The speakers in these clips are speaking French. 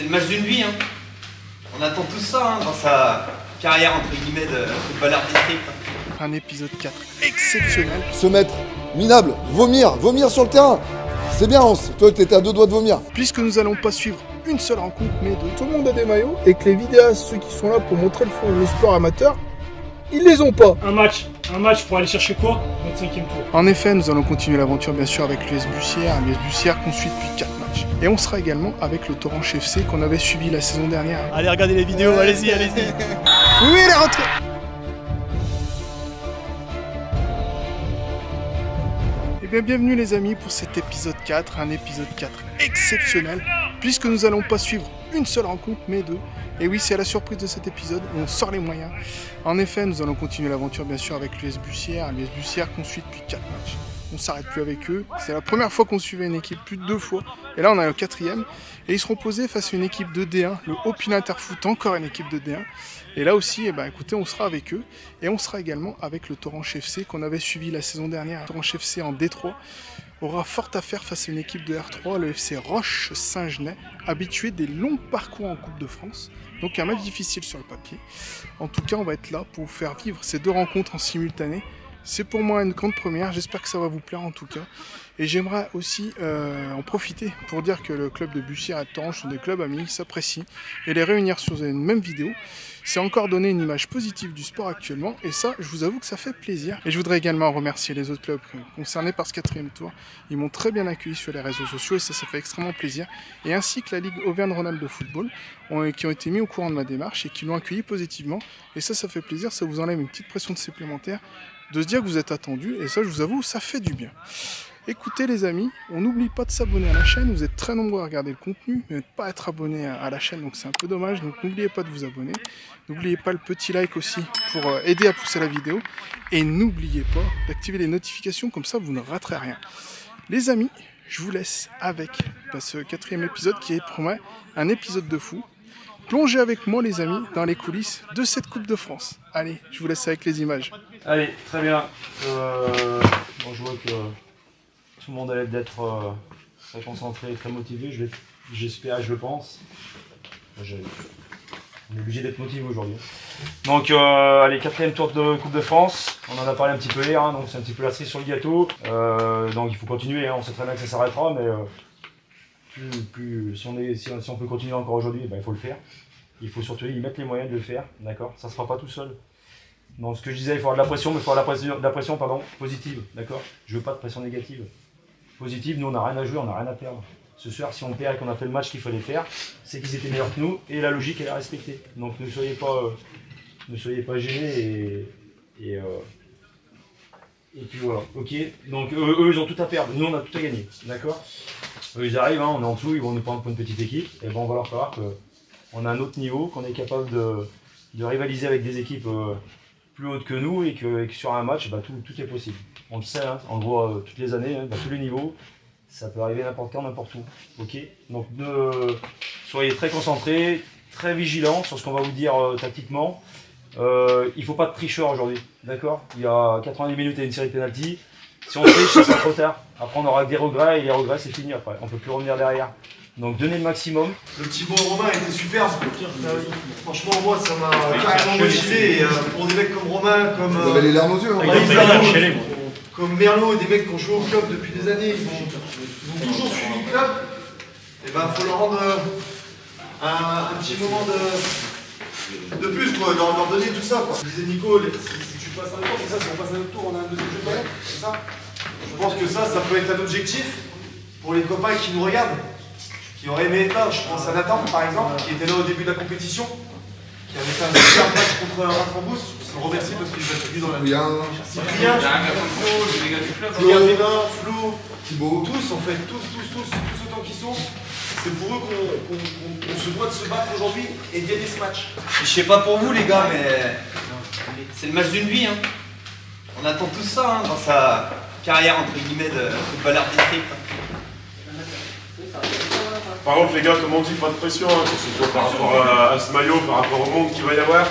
C'est le match d'une vie, hein. On attend tout ça, hein, dans sa carrière entre guillemets de footballeur district. Un épisode 4 exceptionnel. Se mettre minable, vomir sur le terrain. C'est bien, toi t'étais à 2 doigts de vomir. Puisque nous allons pas suivre une seule rencontre, mais deux. Tout le monde a des maillots et que les vidéastes, ceux qui sont là pour montrer le sport amateur, ils les ont pas. Un match pour aller chercher quoi? Notre 5e tour. En effet, nous allons continuer l'aventure bien sûr avec l'US Bussière, qu'on suit depuis 4 matchs. Et on sera également avec le Toranche FC qu'on avait suivi la saison dernière. Allez, regardez les vidéos, allez-y. Oui, il est rentré. Eh bien, bienvenue les amis pour cet épisode 4, un épisode 4 exceptionnel, puisque nous allons pas suivre une seule rencontre, mais deux. Et oui, c'est la surprise de cet épisode, on sort les moyens. En effet, nous allons continuer l'aventure bien sûr avec l'US Bussière qu'on suit depuis 4 matchs. On s'arrête plus avec eux, c'est la première fois qu'on suivait une équipe plus de 2 fois, et là on est au 4e, et ils seront posés face à une équipe de D1, le Haut-Pin Interfoot, encore une équipe de D1. Et là aussi, écoutez, on sera avec eux, et on sera également avec le Toranche FC qu'on avait suivi la saison dernière. Le Toranche FC en D3 aura fort à faire face à une équipe de R3, le FC Roche-Saint-Genès, habitué des longs parcours en Coupe de France. Donc un match difficile sur le papier. En tout cas, on va être là pour vous faire vivre ces 2 rencontres en simultané. C'est pour moi une grande première, j'espère que ça va vous plaire en tout cas. Et j'aimerais aussi en profiter pour dire que le club de Bussière et de Toranche sont des clubs amis qui s'apprécient. Et les réunir sur une même vidéo, c'est encore donner une image positive du sport actuellement. Et ça, je vous avoue que ça fait plaisir. Et je voudrais également remercier les autres clubs concernés par ce 4e tour. Ils m'ont très bien accueilli sur les réseaux sociaux et ça fait extrêmement plaisir. Et ainsi que la Ligue Auvergne-Rhône-Alpes de football, qui ont été mis au courant de ma démarche et qui l'ont accueilli positivement. Et ça fait plaisir, ça vous enlève une petite pression supplémentaire de se dire que vous êtes attendus, et ça je vous avoue, ça fait du bien. Écoutez les amis, on n'oublie pas de s'abonner à la chaîne, vous êtes très nombreux à regarder le contenu, mais pas être abonné à la chaîne, donc c'est un peu dommage, donc n'oubliez pas de vous abonner, n'oubliez pas le petit like aussi pour aider à pousser la vidéo, et n'oubliez pas d'activer les notifications, comme ça vous ne raterez rien. Les amis, je vous laisse avec ce 4e épisode qui est pour moi un épisode de fou. Plongez avec moi les amis dans les coulisses de cette Coupe de France. Allez, je vous laisse avec les images. Allez, très bien. Bon, je vois que tout le monde a l'air d'être très concentré et très motivé. J'espère et je le pense. On est obligé d'être motivé aujourd'hui. Donc, allez, 4e tour de Coupe de France. On en a parlé un petit peu hier, hein, donc c'est un petit peu la cerise sur le gâteau. Donc il faut continuer, hein, on sait très bien que ça s'arrêtera, mais si on peut continuer encore aujourd'hui, il faut le faire. Il faut surtout y mettre les moyens de le faire, d'accord? Ça ne se fera pas tout seul. Donc ce que je disais, il faut avoir de la pression, mais il faut avoir de la pression positive, d'accord? Je veux pas de pression négative. Positive, nous on n'a rien à jouer, on n'a rien à perdre. Ce soir, si on perd et qu'on a fait le match qu'il fallait faire, c'est qu'ils étaient meilleurs que nous, et la logique elle est respectée. Donc ne soyez pas gênés et puis voilà, ok. Donc eux ils ont tout à perdre, nous on a tout à gagner, d'accord? Eux ils arrivent, hein, on est en dessous, ils vont nous prendre pour une petite équipe, et bon on va leur faire qu'on a un autre niveau, qu'on est capable de rivaliser avec des équipes plus hautes que nous, et que sur un match, tout est possible. On le sait, hein, en gros, toutes les années, hein, tous les niveaux, ça peut arriver n'importe quand, n'importe où. Ok. Donc soyez très concentrés, très vigilants sur ce qu'on va vous dire tactiquement. Il ne faut pas de tricheur aujourd'hui, d'accord? Il y a 90 minutes et une série de pénalty. Si on triche, ça sera trop tard. Après, on aura que des regrets, et les regrets, c'est fini après. On ne peut plus revenir derrière. Donc, donnez le maximum. Le petit mot Romain était super. Franchement, moi, ça m'a carrément motivé. Et pour des mecs comme Romain, comme Vous avez les larmes aux yeux, hein. comme Merlot, des mecs qui ont joué au club depuis des années, ils ont toujours suivi le club. Et faut leur rendre un petit moment de plus, quoi, leur donner tout ça, quoi. Je disais Nico, si tu passes un tour, c'est ça, si on passe un autre tour, on a un deuxième jeu de balai, c'est ça. Je pense que ça peut être un objectif pour les copains qui nous regardent, qui auraient aimé être là. Je pense à Nathan, par exemple, qui était là au début de la compétition, qui avait fait un super match contre Raframbous. Je le remercie parce qu'il nous a suivi dans la Cyprien, Flo, Thibaut, tous en fait, tous autant qu'ils sont. C'est pour eux qu'on se doit de se battre aujourd'hui et de gagner ce match. Je sais pas pour vous les gars, mais c'est le match d'une vie, hein. On attend tout ça, hein, dans sa carrière entre guillemets de footballeur district. Par contre les gars, comme on dit, pas de pression, hein, que ce soit par rapport à ce maillot, par rapport au monde qu'il va y avoir.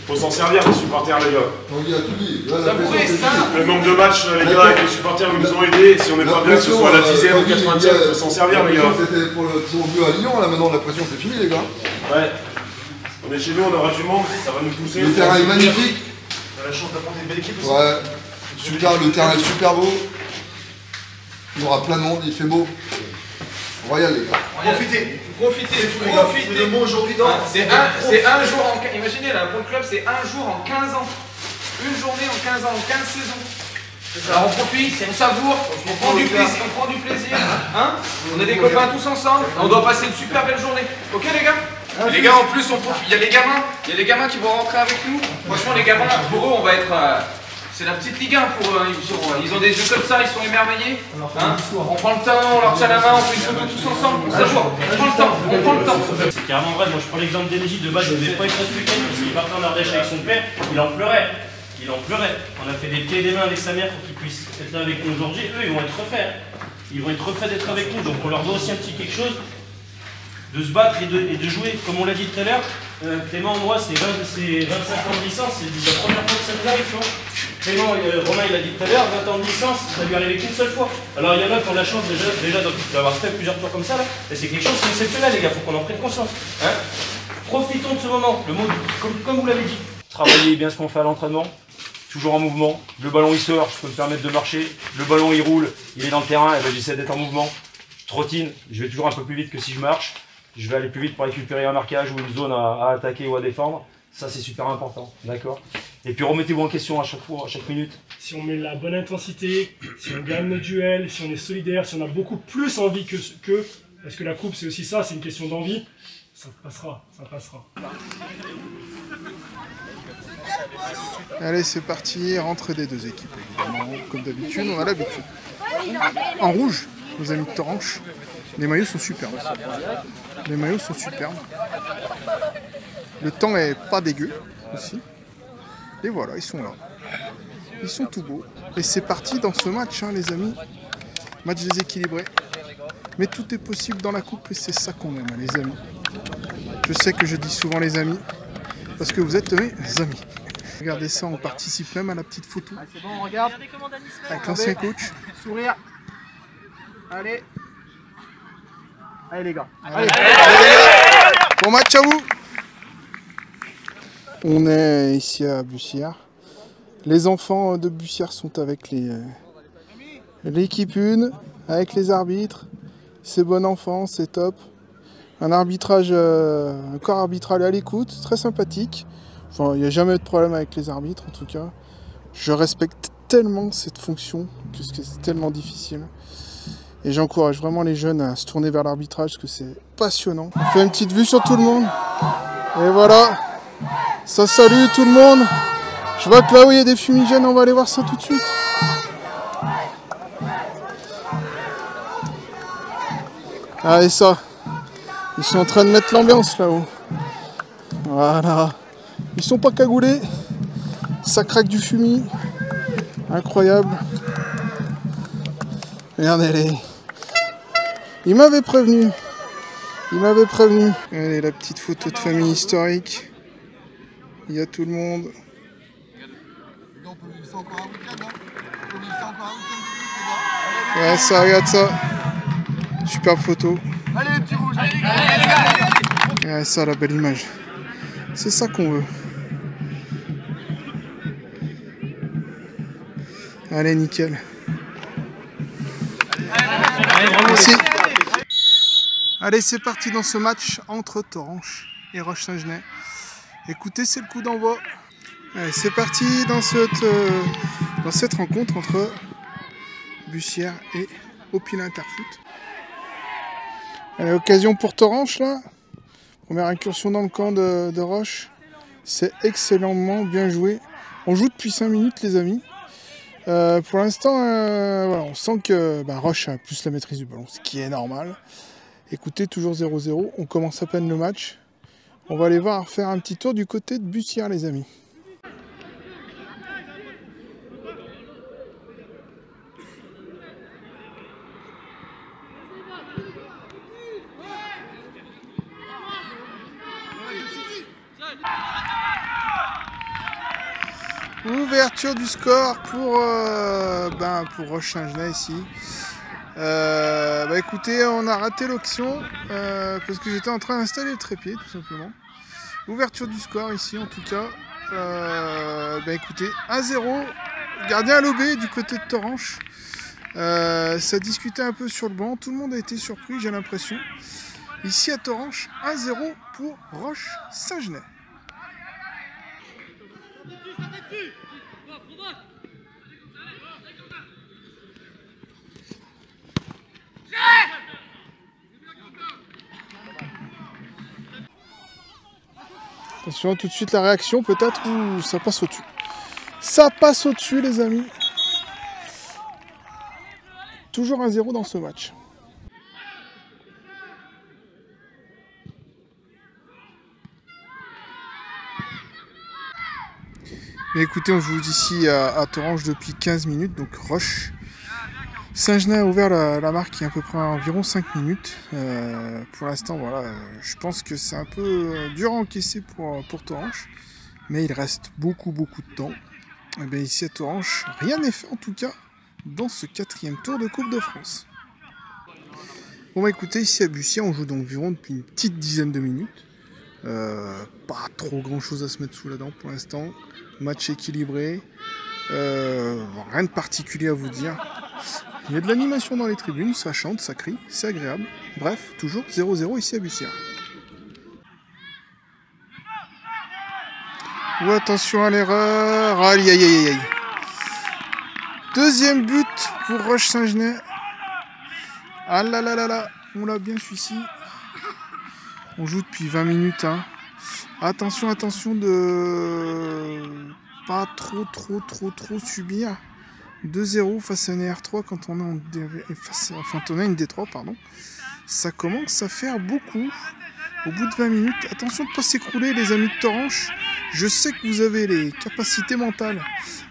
Faut s'en servir les supporters, les gars. Donc il a tout dit. Là, Ça pourrait, ça. Le nombre de matchs, les gars, avec les supporters, ils nous ont aidés. Si on n'est pas bien, que ce soit à la 10e ou 80e, il faut s'en servir, les gars. C'était pour le tir au but à Lyon, là maintenant la pression c'est fini, les gars. Ouais. On est chez nous, on aura du monde, ça va nous pousser. Le terrain est magnifique. On a la chance d'affronter une belle équipe aussi. Ouais, super, le terrain est super beau. Il y aura plein de monde, il fait beau. Royal, les gars. Profitez. Profitez, C'est profitez. le mot aujourd'hui dans. C'est un jour en... Imaginez, là, pour le club, c'est un jour en 15 ans. Une journée en 15 ans, en 15 saisons. Alors on profite, on savoure, on prend du plaisir, hein. On est des copains tous ensemble, on doit passer une super belle journée. Ok les gars? Les gars, en plus, on profite. Il y a les gamins qui vont rentrer avec nous. Franchement, les gamins, pour eux, on va être... c'est la petite Ligue 1 pour eux. Ils ont des yeux comme ça, ils sont émerveillés. Hein, on prend le temps, on leur tient la main, on fait une photo tous ensemble. On savoure. On prend le temps. C'est carrément vrai. Moi, je prends l'exemple d'Elégie. De base, il ne devait pas être là ce week-end parce qu'il partait en Ardèche avec son père. Il en pleurait. On a fait des pieds et des mains avec sa mère pour qu'il puisse être là avec nous aujourd'hui. Eux, ils vont être refaits. Ils vont être refaits d'être avec nous. Donc, on leur doit aussi un petit quelque chose. De se battre et de jouer. Comme on l'a dit tout à l'heure, Clément, moi, c'est 25 ans de licence, c'est la première fois que ça nous arrive, tu vois. Clément, Romain, il a dit tout à l'heure, 20 ans de licence, ça lui est arrivé qu'une seule fois. Alors il y en a qui ont la chance déjà d'avoir fait plusieurs tours comme ça, là, et c'est quelque chose d'exceptionnel, les gars, faut qu'on en prenne conscience. Hein, profitons de ce moment, le mot, comme vous l'avez dit. Travailler bien ce qu'on fait à l'entraînement, toujours en mouvement. Le ballon il sort, je peux me permettre de marcher. Le ballon il roule, il est dans le terrain, et ben j'essaie d'être en mouvement. Je trottine, je vais toujours un peu plus vite que si je marche. Je vais aller plus vite pour récupérer un marquage ou une zone à attaquer ou à défendre. Ça, c'est super important, d'accord? Et puis remettez-vous en question à chaque fois, à chaque minute. Si on met la bonne intensité, si on gagne nos duels, si on est solidaire, si on a beaucoup plus envie que parce que la coupe, c'est aussi ça, c'est une question d'envie, ça passera, ça passera. Allez, c'est parti, rentrée des deux équipes, évidemment. Comme d'habitude, on a l'habitude. En rouge, nos amis de Toranche. Les maillots sont superbes. Les maillots sont superbes. Le temps est pas dégueu aussi. Et voilà, ils sont là. Ils sont tout beaux. Et c'est parti dans ce match, hein, les amis. Match déséquilibré. Mais tout est possible dans la coupe et c'est ça qu'on aime, les amis. Je sais que je dis souvent les amis, parce que vous êtes mes amis. Regardez ça, on participe même à la petite photo. Ah, c'est bon, on regarde. Avec l'ancien coach. Sourire. Allez. Allez les gars. Allez. Bon match à vous. On est ici à Bussière. Les enfants de Bussière sont avec l'équipe 1, avec les arbitres. C'est bon enfant, c'est top. Un arbitrage, un corps arbitral à l'écoute, très sympathique. Enfin, il n'y a jamais eu de problème avec les arbitres en tout cas. Je respecte tellement cette fonction que c'est tellement difficile. Et j'encourage vraiment les jeunes à se tourner vers l'arbitrage parce que c'est passionnant. On fait une petite vue sur tout le monde. Et voilà. Ça salue tout le monde. Je vois que là où il y a des fumigènes, on va aller voir ça tout de suite. Allez ça. Ils sont en train de mettre l'ambiance là-haut. Voilà. Ils sont pas cagoulés. Ça craque du fumier. Incroyable. Regardez-les. Il m'avait prévenu. Allez, la petite photo de famille historique. Il y a tout le monde. Ouais, ça, regarde ça. Superbe photo. Allez les petits rouges. Allez les gars. Ouais, ça, la belle image. C'est ça qu'on veut. Allez, nickel. Merci. Allez, c'est parti dans ce match entre Toranche et Roche-Saint-Genès. Écoutez, c'est le coup d'envoi. Allez, c'est parti dans cette rencontre entre Bussière et Opil Interfoot. Allez, occasion pour Toranche là. Première incursion dans le camp de Roche. C'est excellemment bien joué. On joue depuis 5 minutes les amis. Pour l'instant, voilà, on sent que Roche a plus la maîtrise du ballon, ce qui est normal. Écoutez, toujours 0-0, on commence à peine le match. On va aller voir faire un petit tour du côté de Bussière les amis. Ouverture du score pour Roche Saint-Genès ici. Écoutez, on a raté l'option parce que j'étais en train d'installer le trépied tout simplement. Ouverture du score ici en tout cas. Écoutez, 1-0. Gardien à l'OB du côté de Toranche. Ça discutait un peu sur le banc. Tout le monde a été surpris, j'ai l'impression. Ici à Toranche, 1-0 pour Roche Saint-Genès. Attention, tout de suite la réaction peut-être. Ouh, ça passe au-dessus. Ça passe au-dessus les amis. Toujours 1-0 dans ce match. Mais écoutez, on joue ici à Toranche depuis 15 minutes, donc Roche. Saint-Genès a ouvert la marque il y a à peu près environ 5 minutes. Pour l'instant, voilà, je pense que c'est un peu dur à encaisser pour Toranche. Mais il reste beaucoup de temps. Et bien ici à Toranche, rien n'est fait en tout cas dans ce 4e tour de Coupe de France. Bon écoutez, ici à Bussière, on joue d'environ depuis une petite dizaine de minutes. Pas trop grand chose à se mettre sous la dent pour l'instant. Match équilibré. Rien de particulier à vous dire. Il y a de l'animation dans les tribunes, ça chante, ça crie, c'est agréable. Bref, toujours 0-0 ici à Bussière. Oh, attention à l'erreur. Aïe aïe aïe aïe. Deuxième but pour Roche Saint-Genès. Ah là là là là. On l'a bien celui-ci. On joue depuis 20 minutes. Hein. Attention de pas trop subir. 2-0 face à une R3 quand on a une D3, pardon. Ça commence à faire beaucoup. Au bout de 20 minutes, attention de ne pas s'écrouler les amis de Toranche. Je sais que vous avez les capacités mentales.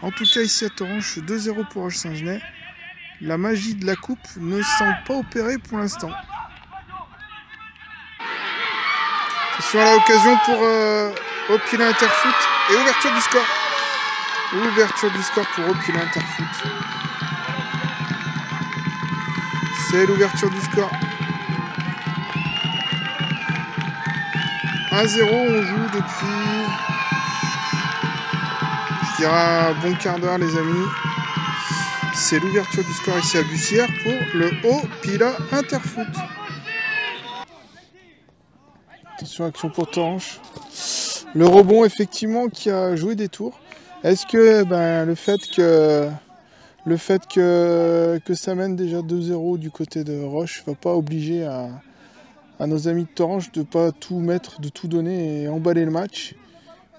En tout cas ici à Toranche, 2-0 pour Roche Saint-Genès. La magie de la coupe ne semble pas opérer pour l'instant. Attention à l'occasion pour Opila Interfoot et ouverture du score. Ouverture du score pour Opila Interfoot. C'est l'ouverture du score. 1-0, on joue depuis, je dirais, un bon quart d'heure les amis. C'est l'ouverture du score ici à Bussière pour le Opila Interfoot. Attention, action pour Toranche. Le rebond effectivement qui a joué des tours. Est-ce que le fait que ça mène déjà 2-0 du côté de Roche ne va pas obliger à nos amis de Toranche de ne pas tout mettre, de tout donner et emballer le match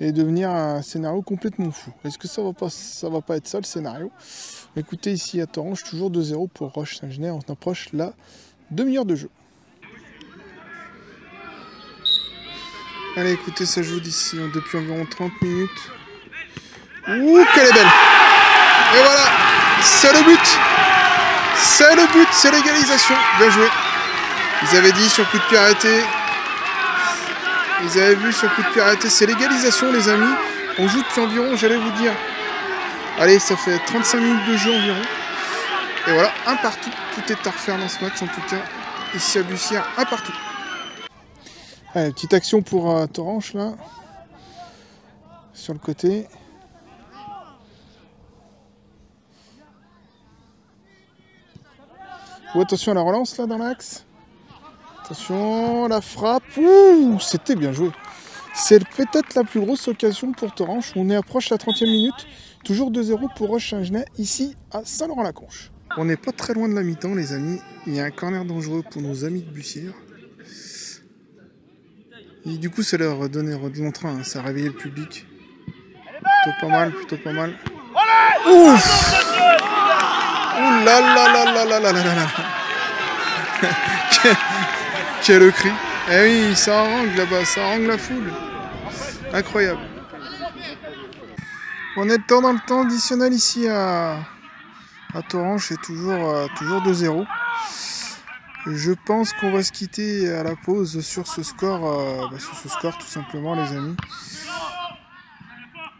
et devenir un scénario complètement fou? Est-ce que ça va pas être ça le scénario? Écoutez, ici à Toranche, toujours 2-0 pour Roche Saint-Genès. On approche la demi-heure de jeu. Allez, écoutez, ça joue d'ici depuis environ 30 minutes. Ouh, qu'elle est belle! Et voilà, c'est le but! C'est le but, c'est l'égalisation. Bien joué. Ils avaient dit sur coup de pied arrêté. Ils avaient vu sur coup de pied arrêté. C'est l'égalisation, les amis. On joue depuis environ, j'allais vous dire. Allez, ça fait 35 minutes de jeu environ. Et voilà, un partout. Tout est à refaire dans ce match, en tout cas. Ici à Bussière, un partout. Allez, petite action pour Toranche, là. Sur le côté. Oh, attention à la relance, là, dans l'axe. Attention, la frappe. Ouh, c'était bien joué. C'est peut-être la plus grosse occasion pour Toranche. On est approche la 30e minute. Toujours 2-0 pour Roche Saint-Genès, ici à Saint-Laurent-la-Conche. On n'est pas très loin de la mi-temps, les amis. Il y a un corner dangereux pour nos amis de Bussière. Et du coup, ça leur a donné de l'entrain, hein. Ça a réveillé le public. Plutôt pas mal, plutôt pas mal. Ouf! Ouh là là là là là là là là. Quel cri! Eh oui, ça harangue là-bas, ça harangue la foule. Incroyable. On est dans le temps additionnel ici à Toranche, et toujours 2-0. Je pense qu'on va se quitter à la pause sur ce score tout simplement, les amis.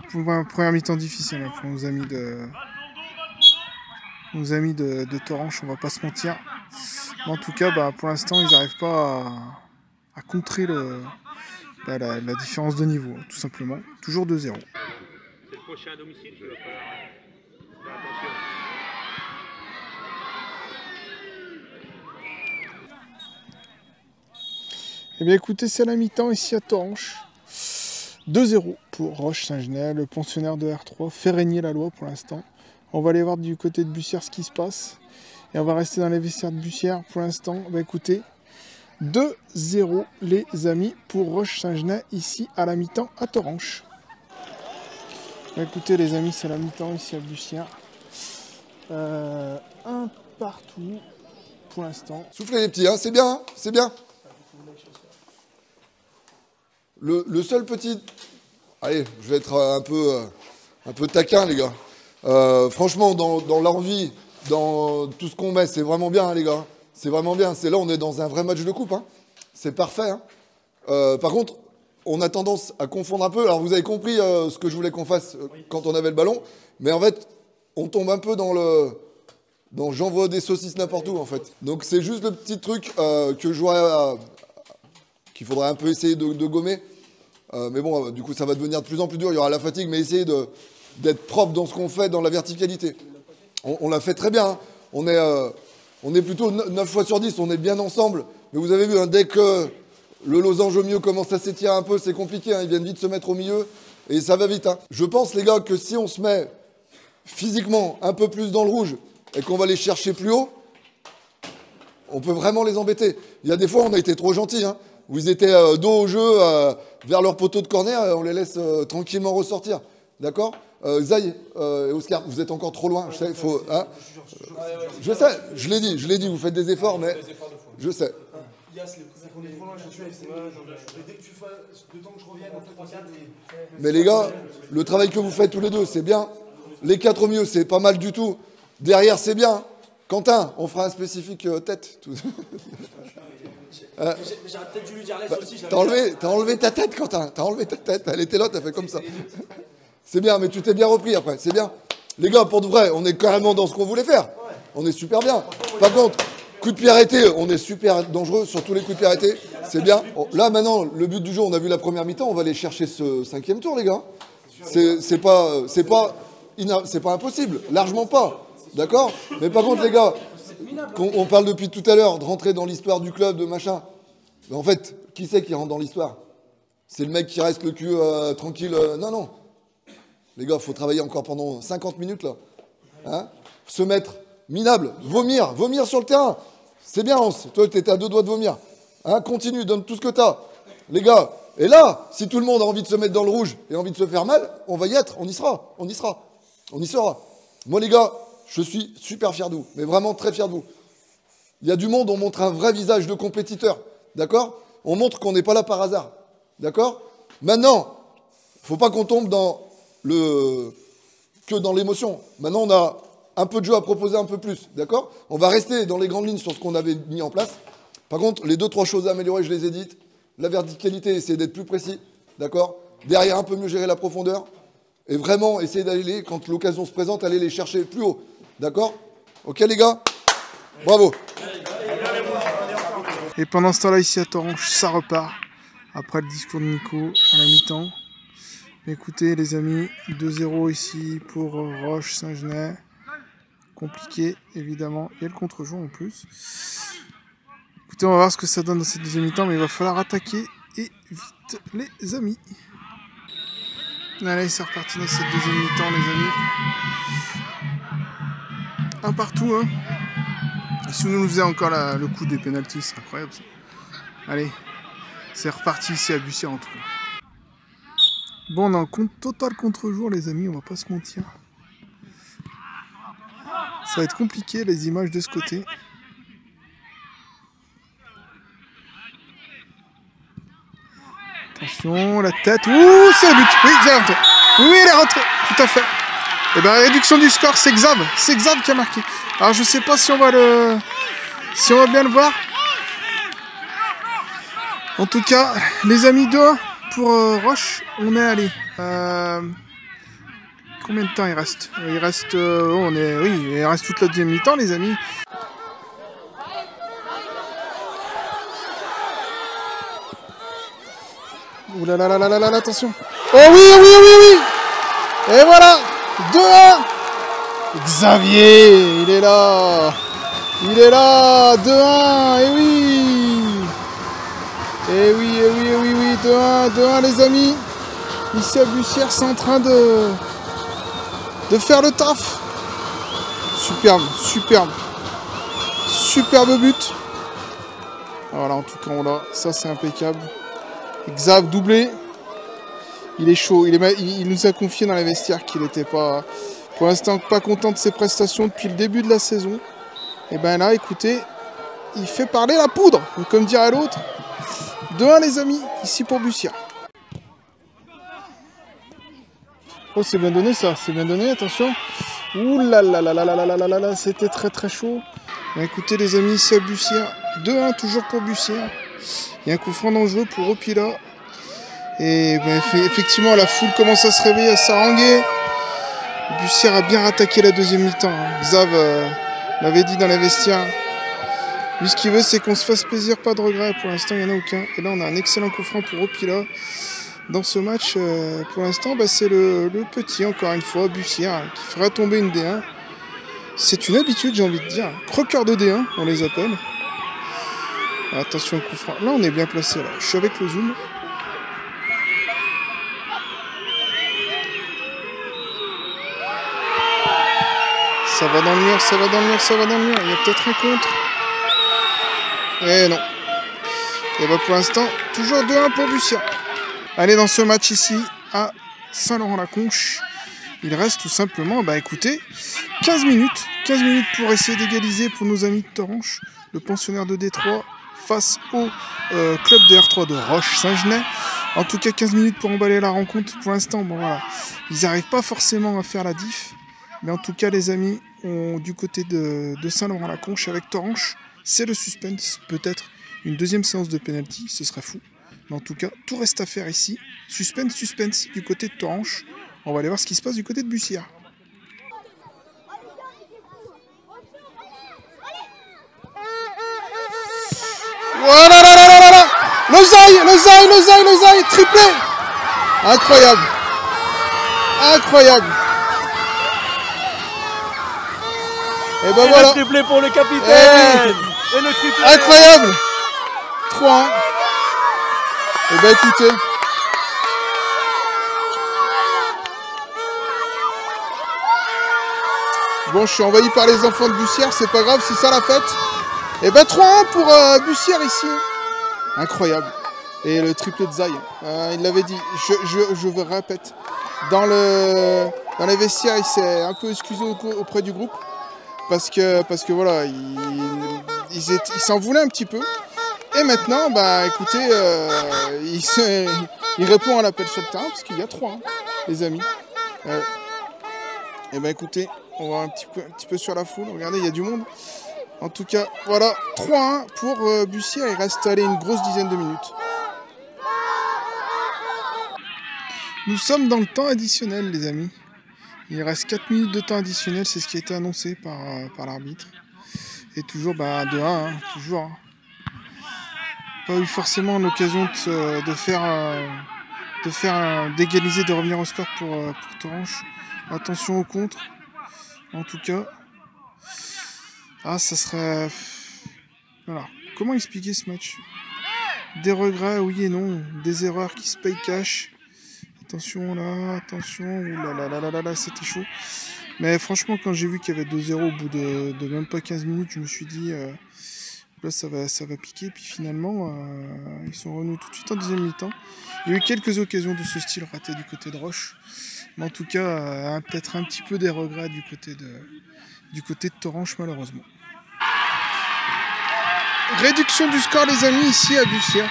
première mi-temps difficile hein, pour nos amis de Toranche, on va pas se mentir. Mais en tout cas, bah, pour l'instant, ils n'arrivent pas à contrer la différence de niveau, tout simplement. Toujours 2-0. C'est le prochain à domicile qui va faire attention. Eh bien écoutez, c'est la mi-temps ici à Toranche. 2-0 pour Roche-Saint-Genès, le pensionnaire de R3 fait régner la loi pour l'instant. On va aller voir du côté de Bussière ce qui se passe. Et on va rester dans les vestiaires de Bussière pour l'instant. Bah écoutez, 2-0 les amis pour Roche-Saint-Genès ici à la mi-temps à Toranche. Bah écoutez les amis, c'est la mi-temps ici à Bussière. Un partout pour l'instant. Soufflez les petits, hein, c'est bien, hein, c'est bien. Le seul petit... Allez, je vais être un peu taquin, les gars. Franchement, dans l'envie, dans tout ce qu'on met, c'est vraiment bien, hein, les gars. C'est vraiment bien. C'est là, on est dans un vrai match de coupe. Hein. C'est parfait. Hein. Par contre, on a tendance à confondre un peu. Alors, vous avez compris ce que je voulais qu'on fasse quand on avait le ballon. Mais en fait, on tombe un peu dans j'envoie des saucisses n'importe où, en fait. Donc, c'est juste le petit truc que je vois... qu'il faudrait un peu essayer de gommer. Mais bon, du coup, ça va devenir de plus en plus dur. Il y aura la fatigue, mais essayer d'être propre dans ce qu'on fait, dans la verticalité. On l'a fait très bien. Hein. On est plutôt 9 fois sur 10. On est bien ensemble. Mais vous avez vu, hein, dès que le losange au milieu commence à s'étirer un peu, c'est compliqué. Hein. Ils viennent vite se mettre au milieu. Et ça va vite. Hein. Je pense, les gars, que si on se met physiquement un peu plus dans le rouge et qu'on va les chercher plus haut, on peut vraiment les embêter. Il y a des fois, on a été trop gentils. Hein. Où ils étaient dos au jeu, vers leur poteau de corner, on les laisse tranquillement ressortir. D'accord Zay et Oscar, vous êtes encore trop loin. Je sais, faut, hein je sais, je l'ai dit, vous faites des efforts, mais je sais. Mais les gars, le travail que vous faites tous les deux, c'est bien. Les 4 au milieu, c'est pas mal du tout. Derrière, c'est bien. Quentin, on fera un spécifique tête. J'aurais peut-être dû lui dire laisse aussi. T'as enlevé ta tête, Quentin. T'as enlevé ta tête. Elle était là, t'as fait comme ça. C'est bien, mais tu t'es bien repris après. C'est bien. Les gars, pour de vrai, on est carrément dans ce qu'on voulait faire. On est super bien. Par contre, coup de pied arrêté, on est super dangereux sur tous les coups de pied arrêtés. C'est bien. Bon, là, maintenant, le but du jeu, on a vu la première mi-temps. On va aller chercher ce 5e tour, les gars. C'est pas impossible. Largement pas. D'accord ? Mais par contre, les gars, on parle depuis tout à l'heure de rentrer dans l'histoire du club, de machin. Mais en fait, qui c'est qui rentre dans l'histoire ? C'est le mec qui reste le cul tranquille. Non. Les gars, il faut travailler encore pendant 50 minutes, là. Hein ? Se mettre minable, vomir sur le terrain. C'est bien, Hans. Toi, t'étais à 2 doigts de vomir. Hein ? Continue, donne tout ce que t'as. Les gars, et là, si tout le monde a envie de se mettre dans le rouge et envie de se faire mal, on va y être. On y sera. On y sera. Moi, les gars, je suis super fier de vous, mais vraiment très fier de vous. Il y a du monde, on montre un vrai visage de compétiteur, d'accord ? On montre qu'on n'est pas là par hasard, d'accord ? Maintenant, il ne faut pas qu'on tombe que dans l'émotion. Maintenant, on a un peu de jeu à proposer un peu plus, d'accord ? On va rester dans les grandes lignes sur ce qu'on avait mis en place. Par contre, les 2-3 choses à améliorer, je les ai dites. La verticalité, essayer d'être plus précis, d'accord ? Derrière, un peu mieux gérer la profondeur. Et vraiment, essayer d'aller, quand l'occasion se présente, aller les chercher plus haut. D'accord ? Ok, les gars ? Bravo. Et pendant ce temps-là, ici à Toranche, ça repart. Après le discours de Nico à la mi-temps. Écoutez, les amis, 2-0 ici pour Roche-Saint-Genès. Compliqué, évidemment. Il y a le contre-jour en plus. Écoutez, on va voir ce que ça donne dans cette deuxième mi-temps, mais il va falloir attaquer. Et vite, les amis. Allez, c'est reparti dans cette deuxième mi-temps, les amis. Un partout, hein. Et si nous faisait encore le coup des pénaltys, c'est incroyable ça. Allez, c'est reparti ici à Bussière en tout cas. Bon, on est en total contre-jour, les amis, on va pas se mentir. Ça va être compliqué, les images de ce côté. Attention, la tête. Ouh, c'est le but. Oui, il est rentré. Oui, il est rentré. Tout à fait. Et bien, réduction du score, c'est Xav. C'est Xav qui a marqué. Alors, je sais pas si on va bien le voir. En tout cas, les amis, 2 pour Roche. On est allé. Combien de temps il reste? Il reste... oui, il reste toute la deuxième mi-temps, les amis. Ouh là là là là là là, attention. Oh oui, oui, oui, oui. Et voilà, 2-1. Xavier, il est là. Il est là, 2-1, et oui. Et oui, et oui, et oui, oui, 2-1, 2-1 les amis. Ici à Bussière, c'est en train de faire le taf. Superbe, superbe. Superbe but. Voilà, en tout cas, on l'a. Ça, c'est impeccable. Xav doublé. Il est chaud. Il nous a confié dans les vestiaires qu'il n'était pas, pour l'instant, pas content de ses prestations depuis le début de la saison. Et ben là, écoutez, il fait parler la poudre, comme dirait l'autre. 2-1 les amis, ici pour Bussière. Oh, c'est bien donné ça, c'est bien donné, attention. Ouh là là là là là là là là là, c'était très très chaud. Ben, écoutez les amis, ici à Bussière, 2-1 toujours pour Bussière. Il y a un coup franc dangereux pour Opila. Et ben, effectivement, la foule commence à se réveiller, à s'haranguer. Bussière a bien rattaqué la deuxième mi-temps. Hein. Xav l'avait dit dans les vestiaires. Lui, ce qu'il veut, c'est qu'on se fasse plaisir, pas de regrets. Pour l'instant, il n'y en a aucun. Et là, on a un excellent coup franc pour Opila. Dans ce match, pour l'instant, bah, c'est le petit, encore une fois, Bussière, qui fera tomber une D1. C'est une habitude, j'ai envie de dire. Croqueur de D1, on les appelle. Attention, coup franc. Là, on est bien placé. Là. Je suis avec le zoom. Ça va dans le mur, ça va dans le mur, ça va dans le mur. Il y a peut-être un contre. Eh non. Et bah pour l'instant, toujours 2-1 pour Bussière. Allez, dans ce match ici, à Saint-Laurent-la-Conche, il reste tout simplement, bah écoutez, 15 minutes. 15 minutes pour essayer d'égaliser pour nos amis de Toranche, le pensionnaire de Détroit, face au club de R3 de Roche-Saint-Genès. En tout cas, 15 minutes pour emballer la rencontre. Pour l'instant, bon voilà, ils n'arrivent pas forcément à faire la diff. Mais en tout cas, les amis, du côté de Saint-Laurent-la-Conche avec Toranche, c'est le suspense. Peut-être une deuxième séance de penalty, ce serait fou. Mais en tout cas, tout reste à faire ici. Suspense, suspense du côté de Toranche. On va aller voir ce qui se passe du côté de Bussière. Voilà, là, là, là, là. L'oseille, triplé. Incroyable. Incroyable. Et ben voilà. Le triplé pour le capitaine. Et le triplé. Incroyable. 3-1. Et ben écoutez. Bon, je suis envahi par les enfants de Bussière, c'est pas grave, c'est ça la fête. Et ben 3-1 pour Bussière ici. Incroyable. Et le triplé de Zay, il l'avait dit, je vous répète, dans les vestiaires, il s'est un peu excusé auprès du groupe. Parce que voilà, il s'en voulait un petit peu. Et maintenant, bah écoutez, il répond à l'appel sur le terrain, parce qu'il y a 3, hein, les amis. Et bah écoutez, on va un petit peu sur la foule. Regardez, il y a du monde. En tout cas, voilà, 3-1 pour Bussière. Il reste allé une grosse dizaine de minutes. Nous sommes dans le temps additionnel, les amis. Il reste 4 minutes de temps additionnel, c'est ce qui a été annoncé par l'arbitre. Et toujours, bah, 2-1, hein, toujours. Hein. Pas eu forcément l'occasion de faire d'égaliser, de revenir au score pour Toranche. Attention au contre, en tout cas. Ah, ça serait... Voilà. Comment expliquer ce match? Des regrets, oui et non. Des erreurs qui se payent cash. Attention là, attention. Ouh là là là là là, c'était chaud. Mais franchement, quand j'ai vu qu'il y avait 2-0 au bout de même pas 15 minutes, je me suis dit... là, ça va piquer. Puis finalement, ils sont revenus tout de suite en deuxième mi-temps. Il y a eu quelques occasions de ce style ratées du côté de Roche. Mais en tout cas, peut-être un petit peu des regrets du côté de Toranche, malheureusement. Réduction du score, les amis, ici à Bussière.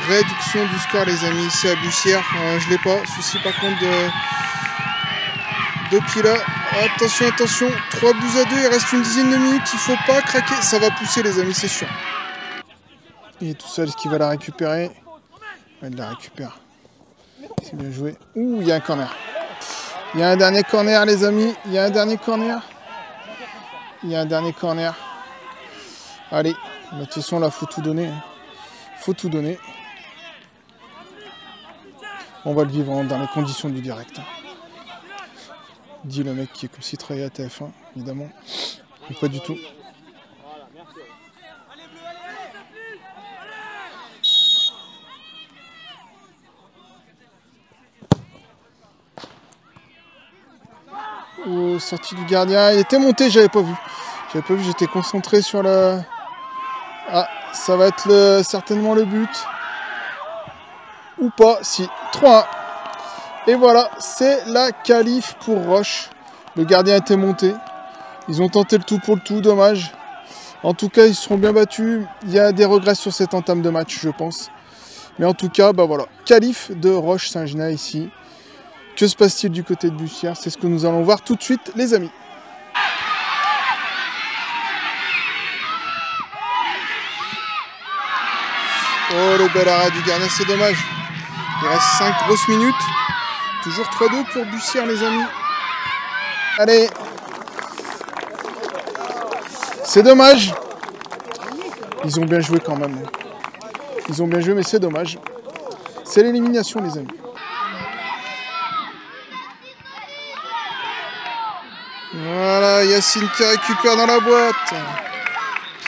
Réduction du score, les amis, ici à Bussière. Je l'ai pas. Souci par contre de Pila. Attention, attention. 3 buts à 2. Il reste une dizaine de minutes. Il faut pas craquer. Ça va pousser, les amis, c'est sûr. Il est tout seul. Est-ce qu'il va la récupérer? Il la récupère. C'est bien joué. Ouh, il y a un corner. Il y a un dernier corner, les amis. Il y a un dernier corner. Il y a un dernier corner. Allez, de toute façon, là, faut tout donner. Faut tout donner. On va le vivre dans les conditions du direct. Dit le mec qui est comme s'il travaillait à TF1, évidemment. Mais pas du tout. Oh, sortie du gardien. Il était monté, j'avais pas vu. J'avais pas vu, j'étais concentré sur le... Ah, ça va être certainement le but. Ou pas, si. 3-1. Et voilà, c'est la qualif pour Roche. Le gardien était monté. Ils ont tenté le tout pour le tout, dommage. En tout cas, ils seront bien battus. Il y a des regrets sur cette entame de match, je pense. Mais en tout cas, bah voilà. Qualif de Roche-Saint-Genat ici. Que se passe-t-il du côté de Bussière? C'est ce que nous allons voir tout de suite, les amis. Oh, le bel arrêt du gardien, c'est dommage. Il reste 5 grosses minutes. Toujours 3-2 pour Bussière, les amis. Allez. C'est dommage. Ils ont bien joué quand même. Ils ont bien joué, mais c'est dommage. C'est l'élimination, les amis. Voilà, Yacine qui récupère dans la boîte.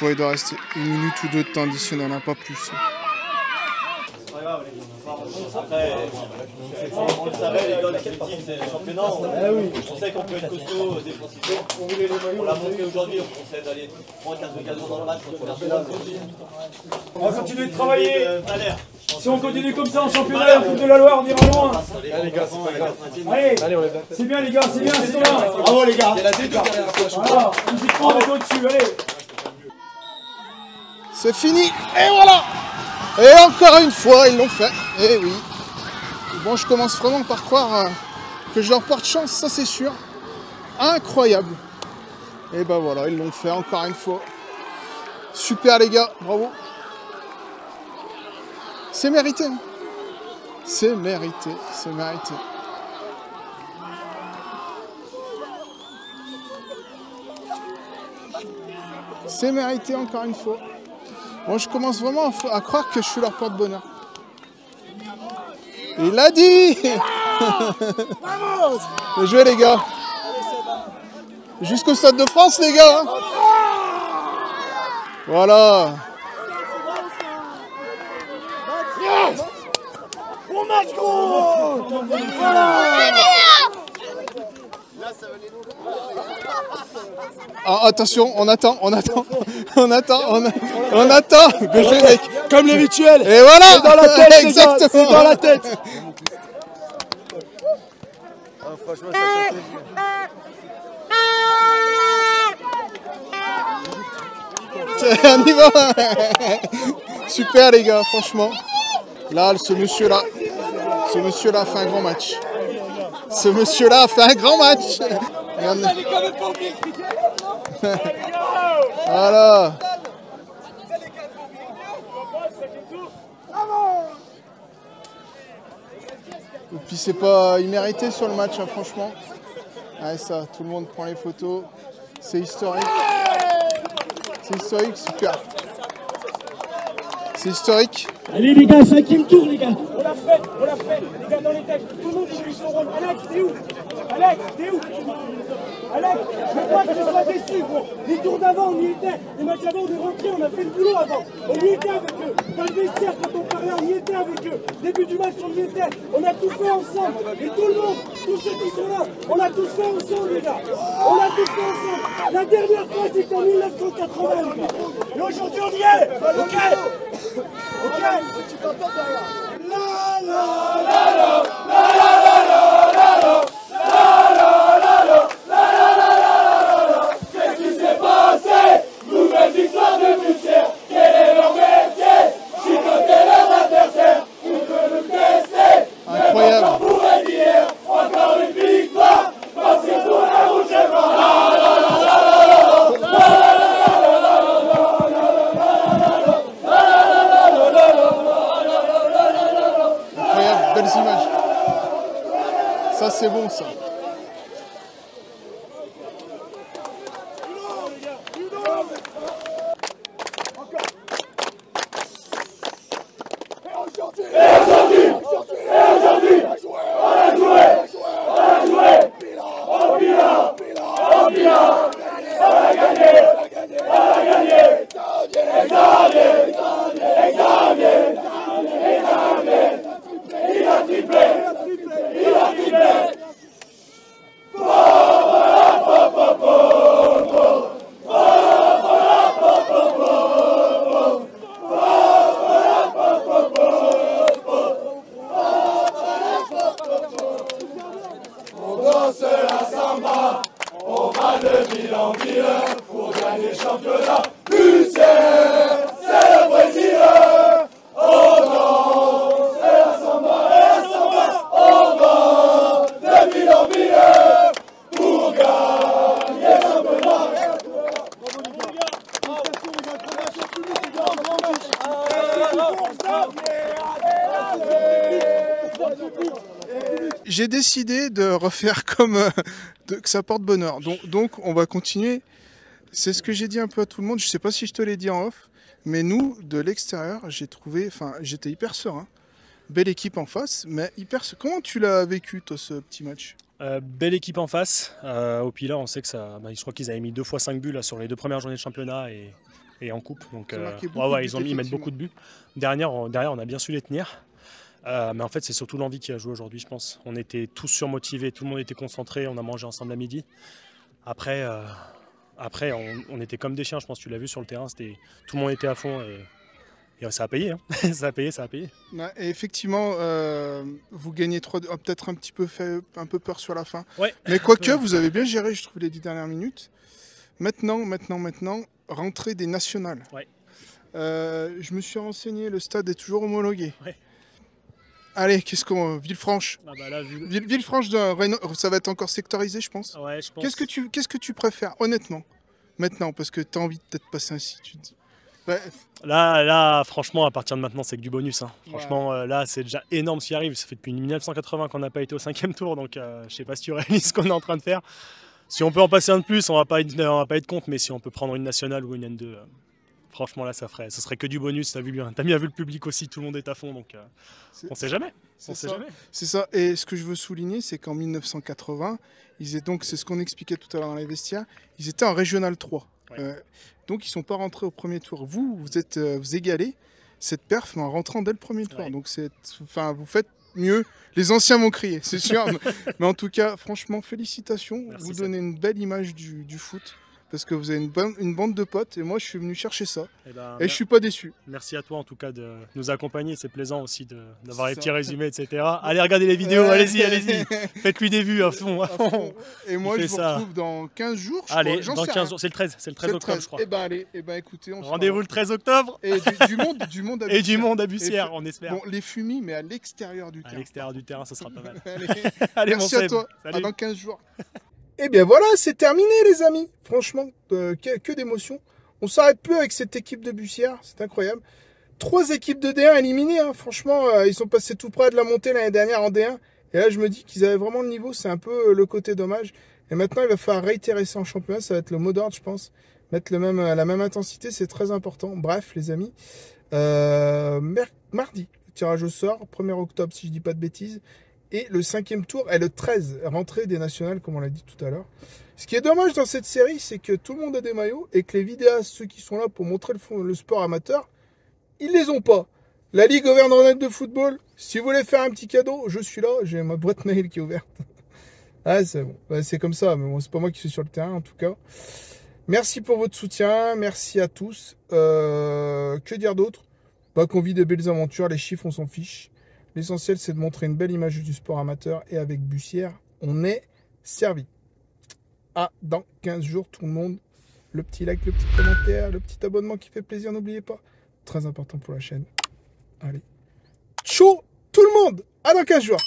Il doit rester 1 minute ou 2 de temps additionnel, pas plus. Après, on le savait, les gars, l'objectif c'est le championnat. On sait qu'on peut être costaud défensivement. On l'a montré aujourd'hui, on sait d'aller 3-4 occasions dans le match. On va continuer de travailler. Si on continue comme ça en championnat, en Coupe de la Loire, on ira loin. Allez les gars, c'est pas grave. Allez, c'est bien les gars, c'est bien, c'est bien. Bravo les gars. Voilà, on y prend, on est au-dessus, allez. C'est fini, et voilà. Et encore une fois, ils l'ont fait. Et oui. Bon, je commence vraiment par croire que je leur porte chance, ça c'est sûr. Incroyable. Et ben voilà, ils l'ont fait encore une fois. Super les gars, bravo. C'est mérité. Hein. C'est mérité, c'est mérité. C'est mérité encore une fois. Bon, je commence vraiment à croire que je suis leur porte-bonheur. Il l'a dit. Bien joué les gars. Jusqu'au Stade de France les gars. Voilà. On match gros. Voilà. Ah, attention, on attend. Bien joué mec. Comme les rituels. Et voilà. C'est dans la tête, exactement. c'est dans la tête. Franchement, ça fait On y va. Super les gars, franchement. Là, ce monsieur-là fait un grand match. Ce monsieur-là a fait un grand match. Voilà. Et puis c'est pas immérité sur le match, hein, franchement. Ouais, ça, tout le monde prend les photos. C'est historique. C'est historique, super. C'est historique. Allez les gars, 5e tour les gars. On l'a fait. Les gars dans les têtes. Tout le monde joue son rôle. Alex, t'es où? Alex, je veux pas que tu sois déçu, gros. Les tours d'avant, on y était. Les matchs d'avant, on est rentrés, on a fait le boulot avant. On y était avec eux. Dans le vestiaire, quand on parlait, on y était avec eux. Début du match, on y était. On a tout fait ensemble. Et tout le monde, tous ceux qui sont là, on a tous fait ensemble, les gars. On a tous fait ensemble. La dernière fois, c'était en 1980, les gars. Et aujourd'hui, on y est. Ok. Tu t'entends derrière. Qu'est-ce qui s'est passé? Nouvelle victoire de Bussière. Quel est leur métier? Chicoter leurs adversaires. On peut le tester. Incroyable. Encore une victoire. Parce que pour la rouge et blanc. Incroyable, belles images. Ça c'est bon ça. j'ai décidé de refaire comme que ça porte bonheur. Donc on va continuer. C'est ce que j'ai dit un peu à tout le monde. Je sais pas si je te l'ai dit en off, mais nous, de l'extérieur, j'étais hyper serein. Belle équipe en face, mais hyper. Comment tu l'as vécu, toi, ce petit match? Belle équipe en face. Au Pilat, on sait que ça. Je crois qu'ils avaient mis 2 fois 5 buts là, sur les 2 premières journées de championnat et en coupe. Donc, ils mettent beaucoup de buts. Derrière, on a bien su les tenir. Mais en fait, c'est surtout l'envie qui a joué aujourd'hui, je pense. On était tous surmotivés, tout le monde était concentré, on a mangé ensemble à midi. Après, on était comme des chiens, je pense que tu l'as vu sur le terrain. Tout le monde était à fond et ça a payé. Hein. ça a payé. Ouais, et effectivement, vous gagnez 3, peut-être un petit peu fait un peu peur sur la fin. Ouais. Mais quoique, vous avez bien géré, je trouve, les 10 dernières minutes. Maintenant, rentrée des nationales. Ouais. Je me suis renseigné, le stade est toujours homologué. Ouais. Allez, Villefranche. Ah bah là, Villefranche, ça va être encore sectorisé, je pense. Ouais, je pense. Qu'est-ce que tu préfères, honnêtement, maintenant, parce que tu as envie de peut-être passer ainsi, tu te dis. Ouais. Là, franchement, à partir de maintenant, c'est que du bonus. Hein. Franchement, là, c'est déjà énorme ce qui arrive. Ça fait depuis 1980 qu'on n'a pas été au 5e tour, donc je sais pas si tu réalises ce qu'on est en train de faire. Si on peut en passer un de plus, on va pas être contre, mais si on peut prendre une nationale ou une N2, franchement, là, ça serait que du bonus. T'as bien vu le public aussi, tout le monde est à fond, donc on sait jamais. C'est ça. Et ce que je veux souligner, c'est qu'en 1980, c'est ce qu'on expliquait tout à l'heure dans les vestiaires, ils étaient en Régional 3. Ouais. Donc ils ne sont pas rentrés au premier tour. Vous égalez cette perf en rentrant dès le premier tour. Ouais. Donc vous faites mieux. Les anciens vont crier, c'est sûr. Mais en tout cas, franchement, félicitations. Merci, vous donnez une belle image du foot. Parce que vous avez une bande de potes et moi je suis venu chercher ça. Et je suis pas déçu. Merci à toi en tout cas de nous accompagner. C'est plaisant aussi d'avoir les petits résumés, etc. Allez regarder les vidéos, allez-y. Faites-lui des vues à fond. Et moi je vous retrouve dans 15 jours. Allez, dans 15 jours, c'est le 13 octobre je crois. Écoutez, rendez-vous le 13 octobre. Et du monde à Bussière. Et du monde à Bussière, on espère. Bon, les fumis, mais à l'extérieur du terrain. À l'extérieur du terrain, ça sera pas mal. Allez, merci à toi. À dans 15 jours. Et bien voilà, c'est terminé les amis. Franchement, que d'émotions. On s'arrête plus avec cette équipe de Bussière, c'est incroyable. 3 équipes de D1 éliminées, hein. Franchement, ils sont passés tout près de la montée l'année dernière en D1. Et là, je me dis qu'ils avaient vraiment le niveau, c'est un peu le côté dommage. Et maintenant, il va falloir réitérer ça en championnat, ça va être le mot d'ordre, je pense. Mettre la même intensité, c'est très important. Bref, les amis, mardi, tirage au sort, 1er octobre, si je dis pas de bêtises. Et le 5e tour est le 13, rentrée des nationales, comme on l'a dit tout à l'heure. Ce qui est dommage dans cette série, c'est que tout le monde a des maillots et que les vidéastes, ceux qui sont là pour montrer le sport amateur, ils les ont pas. La Ligue Auvergne-Rhône-Alpes de football, si vous voulez faire un petit cadeau, je suis là, j'ai ma boîte mail qui est ouverte. Ah, c'est bon, c'est comme ça, mais bon, c'est pas moi qui suis sur le terrain en tout cas. Merci pour votre soutien, merci à tous. Que dire d'autre? Qu'on vit de belles aventures, les chiffres, on s'en fiche. L'essentiel, c'est de montrer une belle image du sport amateur. Et avec Bussière, on est servi. Dans 15 jours, tout le monde. Le petit like, le petit commentaire, le petit abonnement qui fait plaisir, n'oubliez pas. Très important pour la chaîne. Allez. Ciao tout le monde. Dans 15 jours.